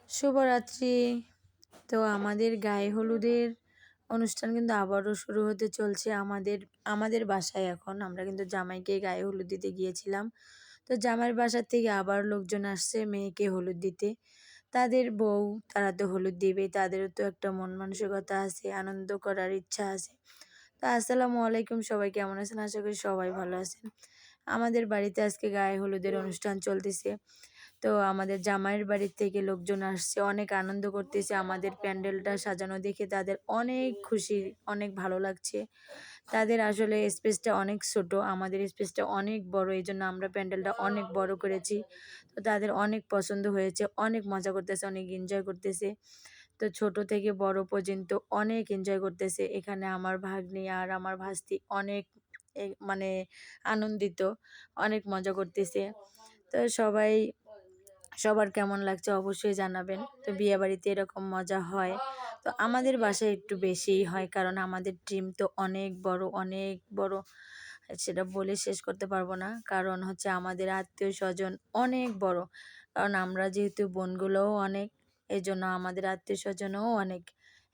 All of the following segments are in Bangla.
শুভরাত্রি। তো আমাদের গায়ে হলুদের অনুষ্ঠান কিন্তু আবারও শুরু হতে চলছে আমাদের বাসায়। এখন আমরা কিন্তু জামাইকে গায়ে হলুদ দিতে গিয়েছিলাম। তো জামাইয়ের বাসার থেকে আবার লোকজন আসছে মেয়েকে হলুদ দিতে। তাদের বউ, তারা তো হলুদ দিবে, তাদেরও তো একটা মন মানসিকতা আছে, আনন্দ করার ইচ্ছা আছে। তো আসসালামু আলাইকুম, সবাই কেমন আছেন? আশা করি সবাই ভালো আছেন। আমাদের বাড়িতে আজকে গায়ে হলুদের অনুষ্ঠান চলতেছে। তো আমাদের জামাইয়ের বাড়ির থেকে লোকজন আসছে, অনেক আনন্দ করতেছে। আমাদের প্যান্ডেলটা সাজানো দেখে তাদের অনেক খুশি, অনেক ভালো লাগছে। তাদের আসলে স্পেসটা অনেক ছোট, আমাদের স্পেসটা অনেক বড়, এই জন্য আমরা প্যান্ডেলটা অনেক বড় করেছি। তো তাদের অনেক পছন্দ হয়েছে, অনেক মজা করতেছে, অনেক এনজয় করতেছে। তো ছোট থেকে বড় পর্যন্ত অনেক এনজয় করতেছে। এখানে আমার ভাগ্নি আর আমার ভাস্তি অনেক মানে আনন্দিত, অনেক মজা করতেছে। তো সবার কেমন লাগছে অবশ্যই জানাবেন। তো বিয়ে বাড়িতে এরকম মজা হয়, তো আমাদের বাসায় একটু বেশিই হয়, কারণ আমাদের টিম তো অনেক বড়, অনেক বড়। সেটা বলে শেষ করতে পারবো না, কারণ হচ্ছে আমাদের আত্মীয় স্বজন অনেক বড়। কারণ আমরা যেহেতু বোনগুলোও অনেক, এই জন্য আমাদের আত্মীয় স্বজনও অনেক।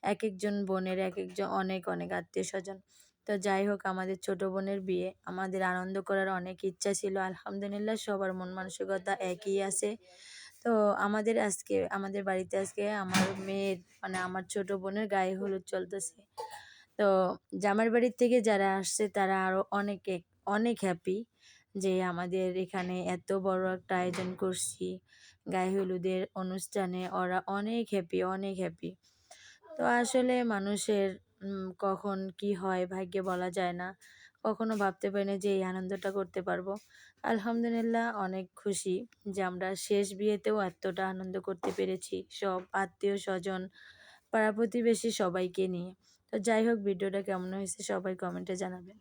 এক একজন বোনের এক একজন অনেক অনেক আত্মীয় স্বজন। তো যাই হোক, আমাদের ছোট বোনের বিয়ে, আমাদের আনন্দ করার অনেক ইচ্ছা ছিল। আলহামদুলিল্লাহ সবার মন মানসিকতা একই আছে। তো আমাদের বাড়িতে আজকে আমার মেয়ের আমার ছোট বোনের গায়ে হলুদ চলতেছে। তো জামার বাড়ির থেকে যারা আসছে তারা আরো অনেক হ্যাপি যে আমাদের এখানে এত বড় একটা আয়োজন করছি গায়ে হলুদের অনুষ্ঠানে। ওরা অনেক হ্যাপি, অনেক হ্যাপি। তো আসলে মানুষের কখন কি হয় ভাগ্যে বলা যায় না। কখনো ভাবতে পারি না যে এই আনন্দটা করতে পারবো। আলহামদুলিল্লাহ অনেক খুশি যে আমরা শেষ বিয়েতেও এতটা আনন্দ করতে পেরেছি, সব আত্মীয় স্বজন, পাড়া প্রতিবেশী সবাইকে নিয়ে। তো যাই হোক, ভিডিওটা কেমন হয়েছে সবাই কমেন্টে জানাবেন।